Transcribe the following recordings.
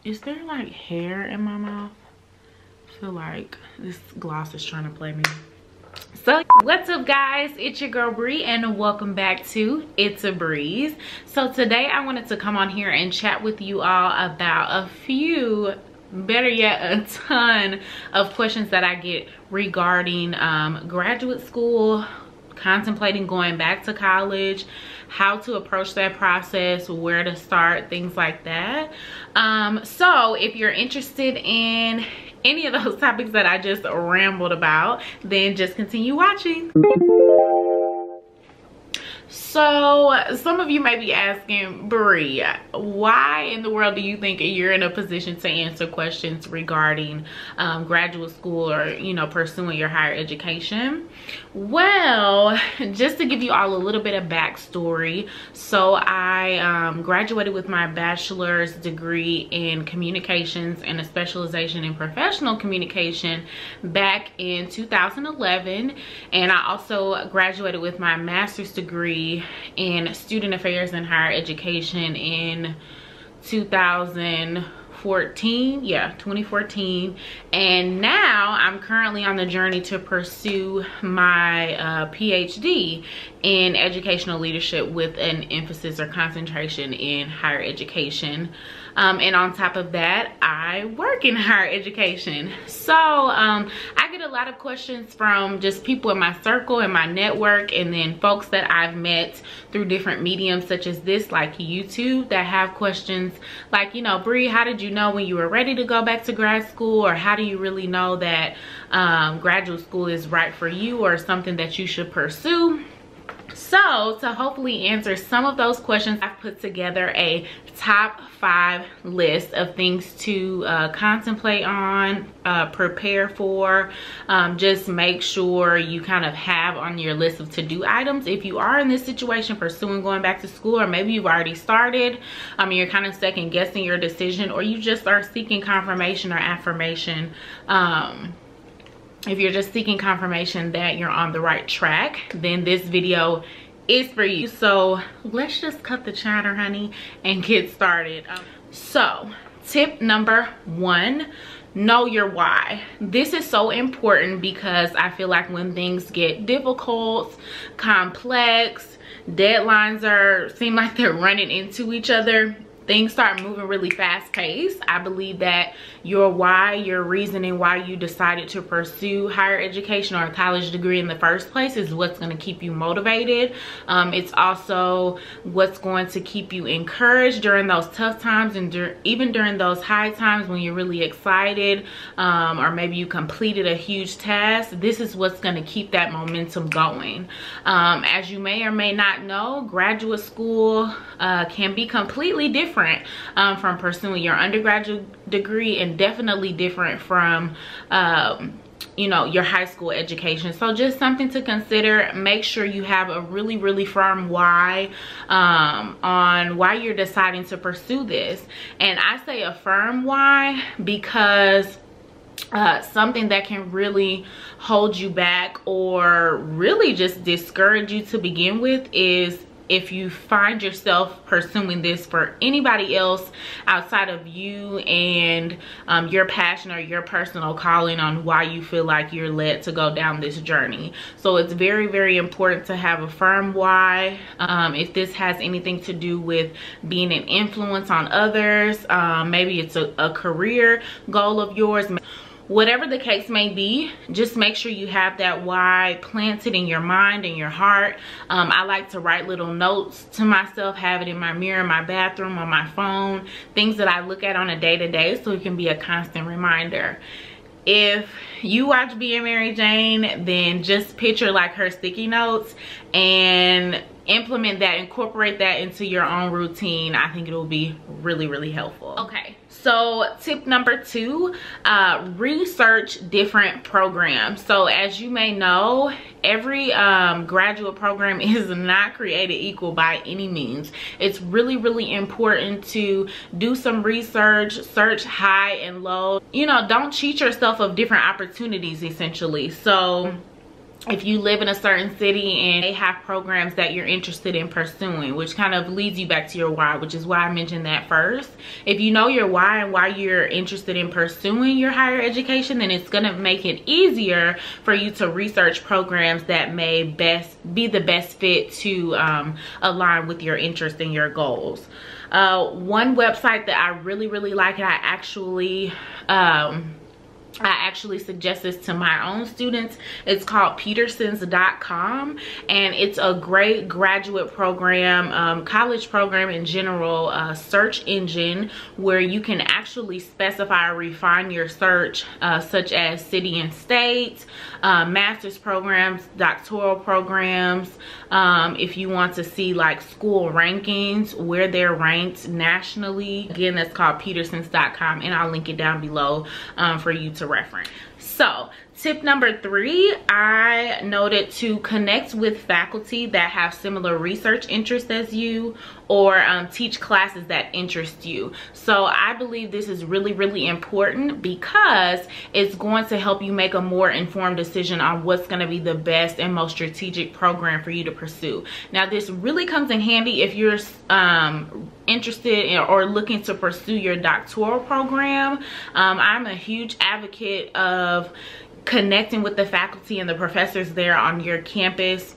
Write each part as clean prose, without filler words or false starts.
Is there like hair in my mouth? I feel like this gloss is trying to play me. So what's up guys, it's your girl Bree and welcome back to It's a Breeze. So today I wanted to come on here and chat with you all about a few, better yet a ton of questions that I get regarding graduate school, contemplating going back to college, how to approach that process, where to start, things like that. So if you're interested in any of those topics that I just rambled about, then just continue watching. So some of you may be asking, Bree, why in the world do you think you're in a position to answer questions regarding graduate school or, you know, pursuing your higher education? Well, just to give you all a little bit of backstory. So I graduated with my bachelor's degree in communications and a specialization in professional communication back in 2011. And I also graduated with my master's degree in student affairs and higher education in 2014. And now I'm currently on the journey to pursue my PhD in educational leadership with an emphasis or concentration in higher education. And on top of that, I work in higher education. So I get a lot of questions from just people in my circle and my network, and then folks that I've met through different mediums such as this, like YouTube, that have questions like, you know, Bree, how did you know when you were ready to go back to grad school? Or how do you really know that graduate school is right for you or something that you should pursue? So to hopefully answer some of those questions, I've put together a top 5 list of things to contemplate on, prepare for, just make sure you kind of have on your list of to-do items. If you are in this situation pursuing going back to school, or maybe you've already started, you're kind of second guessing your decision, or you just are seeking confirmation or affirmation, if you're just seeking confirmation that you're on the right track, then this video is for you. So let's just cut the chatter, honey, and get started. So tip number 1, know your why. This is so important because I feel like when things get difficult, complex, deadlines seem like they're running into each other, things start moving really fast paced. I believe that your why, your reasoning why you decided to pursue higher education or a college degree in the first place, is what's going to keep you motivated. It's also what's going to keep you encouraged during those tough times, and even during those high times when you're really excited, or maybe you completed a huge task. This is what's going to keep that momentum going. As you may or may not know, graduate school can be completely different from pursuing your undergraduate degree, and definitely different from you know, your high school education. So just something to consider. Make sure you have a really firm why on why you're deciding to pursue this. And I say a firm why because something that can really hold you back or really just discourage you to begin with is if you find yourself pursuing this for anybody else outside of you and your passion or your personal calling on why you feel like you're led to go down this journey. So it's very important to have a firm why. If this has anything to do with being an influence on others, maybe it's a career goal of yours, whatever the case may be, just make sure you have that why planted in your mind and your heart. I like to write little notes to myself, have it in my mirror, my bathroom, on my phone, things that I look at on a day-to-day, so it can be a constant reminder. If you watch Being Mary Jane, then just picture like her sticky notes and implement that, incorporate that into your own routine. I think it will be really helpful. Okay, so tip number 2, research different programs. So as you may know, every graduate program is not created equal by any means. It's really important to do some research, search high and low. You know, don't cheat yourself of different opportunities essentially. So if you live in a certain city and they have programs that you're interested in pursuing, which kind of leads you back to your why, which is why I mentioned that first. If you know your why and why you're interested in pursuing your higher education, then it's going to make it easier for you to research programs that may be the best fit to align with your interest and your goals. One website that I really like, and I actually suggest this to my own students. It's called petersons.com, and it's a great graduate program, college program in general, search engine where you can actually specify or refine your search, such as city and state, master's programs, doctoral programs. If you want to see like school rankings, where they're ranked nationally, again, that's called petersons.com, and I'll link it down below for you to reference. So tip number 3, I noted to connect with faculty that have similar research interests as you, or teach classes that interest you. So I believe this is really important because it's going to help you make a more informed decision on what's going to be the best and most strategic program for you to pursue. Now, this really comes in handy if you're interested in or looking to pursue your doctoral program. I'm a huge advocate of connecting with the faculty and the professors there on your campus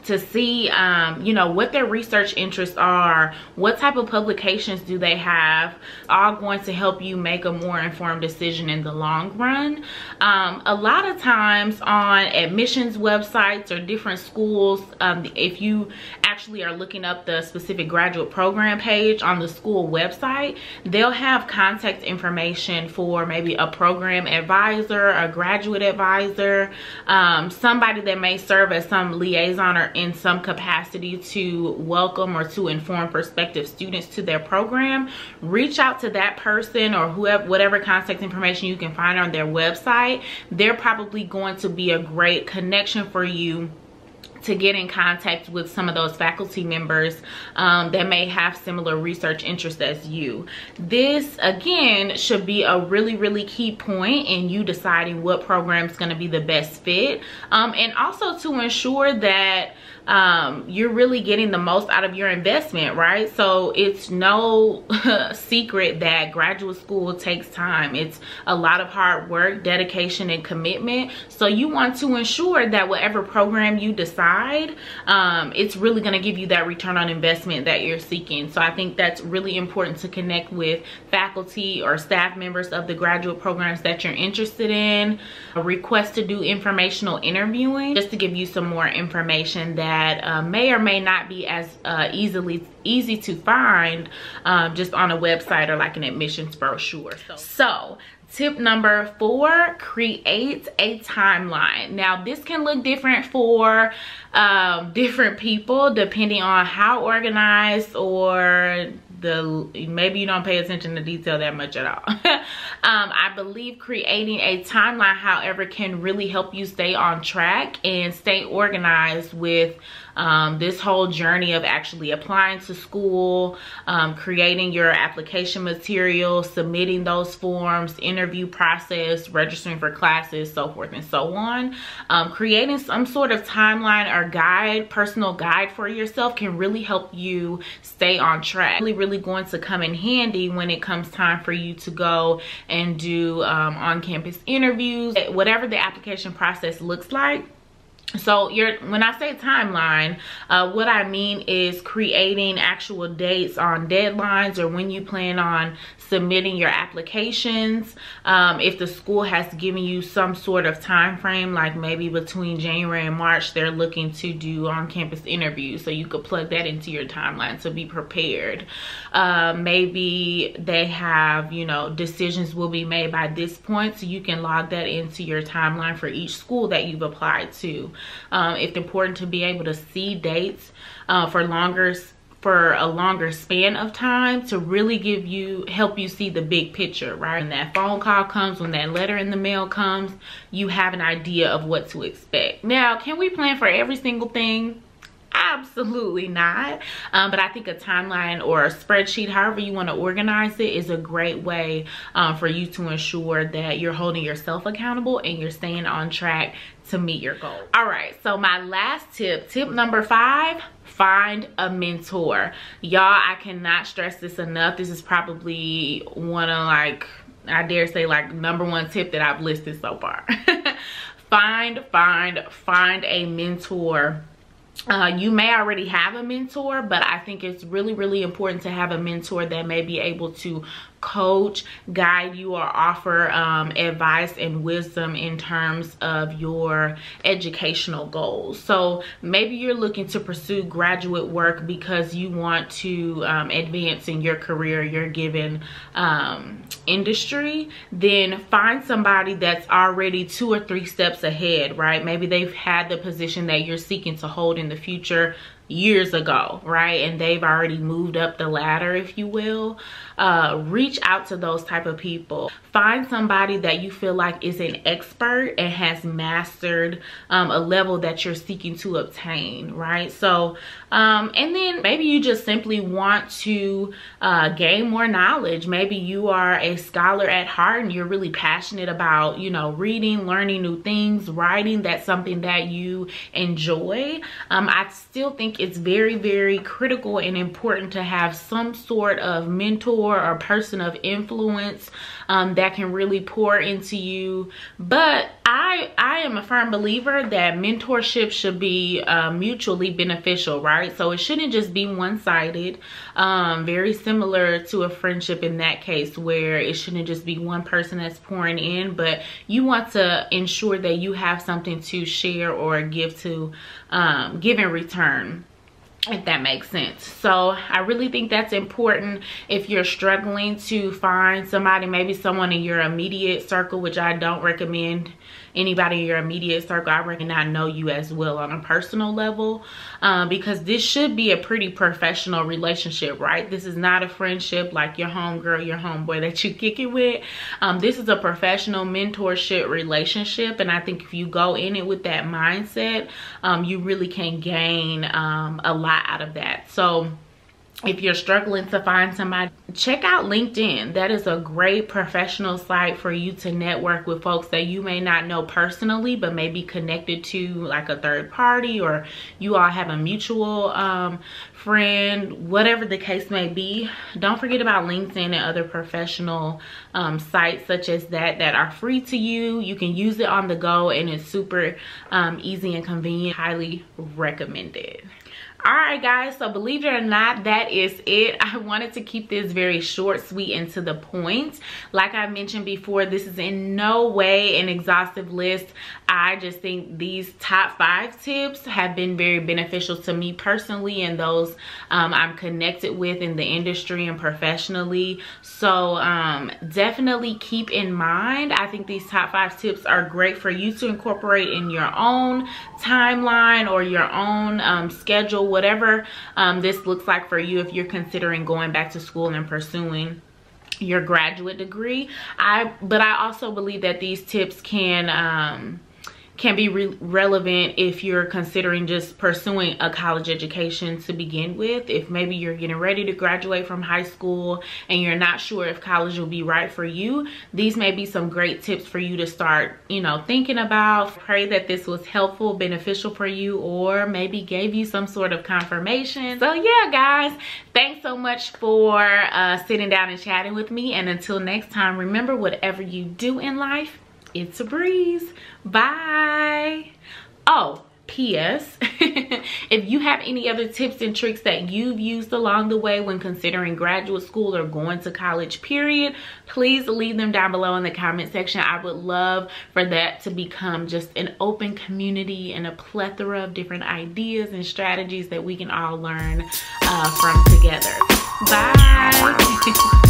to see you know, what their research interests are, what type of publications do they have, all going to help you make a more informed decision in the long run. A lot of times on admissions websites or different schools, if you actually are looking up the specific graduate program page on the school website, they'll have contact information for maybe a program advisor, a graduate advisor, somebody that may serve as some liaison or in some capacity to welcome or to inform prospective students to their program. Reach out to that person or whatever contact information you can find on their website. They're probably going to be a great connection for you to get in contact with some of those faculty members that may have similar research interests as you. This again should be a really key point in you deciding what program is going to be the best fit, and also to ensure that you're really getting the most out of your investment, right? So it's no secret that graduate school takes time. It's a lot of hard work, dedication, and commitment. So you want to ensure that whatever program you decide, it's really going to give you that return on investment that you're seeking. So I think that's really important to connect with faculty or staff members of the graduate programs that you're interested in. Request to do informational interviewing just to give you some more information that may or may not be as easy to find just on a website or like an admissions brochure. So tip number 4, create a timeline. Now this can look different for different people depending on how organized or maybe you don't pay attention to detail that much at all. I believe creating a timeline, however, can really help you stay on track and stay organized with this whole journey of actually applying to school, creating your application material, submitting those forms, interview process, registering for classes, so forth and so on. Creating some sort of timeline or guide, personal guide for yourself can really help you stay on track. Really going to come in handy when it comes time for you to go and do on-campus interviews, whatever the application process looks like. So when I say timeline, what I mean is creating actual dates on deadlines or when you plan on submitting your applications. If the school has given you some sort of time frame, like maybe between January and March, they're looking to do on-campus interviews, so you could plug that into your timeline to be prepared. Maybe they have, you know, decisions will be made by this point, so you can log that into your timeline for each school that you've applied to. It's important to be able to see dates for a longer span of time to really help you see the big picture, right? When that phone call comes, when that letter in the mail comes, you have an idea of what to expect. Now, can we plan for every single thing? I Absolutely not. But I think a timeline or a spreadsheet, however you want to organize it, is a great way for you to ensure that you're holding yourself accountable and you're staying on track to meet your goal. All right, so my last tip number 5, find a mentor. Y'all, I cannot stress this enough. This is probably one of, like, I dare say, like, #1 tip that I've listed so far. Find a mentor. You may already have a mentor, but I think it's really important to have a mentor that may be able to coach, guide you, or offer advice and wisdom in terms of your educational goals. So maybe you're looking to pursue graduate work because you want to advance in your career, your given industry. Then find somebody that's already 2 or 3 steps ahead, right? Maybe they've had the position that you're seeking to hold in the future years ago, right? And they've already moved up the ladder, if you will. Reach out to those type of people. Find somebody that you feel like is an expert and has mastered a level that you're seeking to obtain, right? So and then maybe you just simply want to gain more knowledge. Maybe you are a scholar at heart and you're really passionate about, you know, reading, learning new things, writing. That's something that you enjoy. I still think it's very critical and important to have some sort of mentor or person of influence that can really pour into you. But I am a firm believer that mentorship should be mutually beneficial, right? So it shouldn't just be one-sided. Very similar to a friendship in that case, where it shouldn't just be one person that's pouring in, but you want to ensure that you have something to share or give in return, if that makes sense. So I really think that's important. If you're struggling to find somebody, maybe someone in your immediate circle, which I don't recommend anybody in your immediate circle, I reckon I know you as well on a personal level, because this should be a pretty professional relationship, right? This is not a friendship like your homegirl, your homeboy that you kick it with. This is a professional mentorship relationship, and I think if you go in it with that mindset, you really can gain a lot out of that. So if you're struggling to find somebody, check out LinkedIn. That is a great professional site for you to network with folks that you may not know personally, but may be connected to like a third party, or you all have a mutual friend, whatever the case may be. Don't forget about LinkedIn and other professional sites such as that are free to you. You can use it on the go, and it's super easy and convenient. Highly recommended. All right, guys, so believe it or not, that is it. I wanted to keep this very short, sweet, and to the point. Like I mentioned before, this is in no way an exhaustive list. I just think these top 5 tips have been very beneficial to me personally and those I'm connected with in the industry and professionally. So definitely keep in mind, I think these top 5 tips are great for you to incorporate in your own timeline or your own schedule, whatever this looks like for you if you're considering going back to school and pursuing your graduate degree. But I also believe that these tips can be relevant if you're considering just pursuing a college education to begin with. If maybe you're getting ready to graduate from high school and you're not sure if college will be right for you, these may be some great tips for you to start, you know, thinking about. Pray that this was helpful, beneficial for you, or maybe gave you some sort of confirmation. So yeah, guys, thanks so much for sitting down and chatting with me. And until next time, remember, whatever you do in life, it's a breeze. Bye. Oh, P.S. if you have any other tips and tricks that you've used along the way when considering graduate school or going to college, period, please leave them down below in the comment section. I would love for that to become just an open community and a plethora of different ideas and strategies that we can all learn from together. Bye.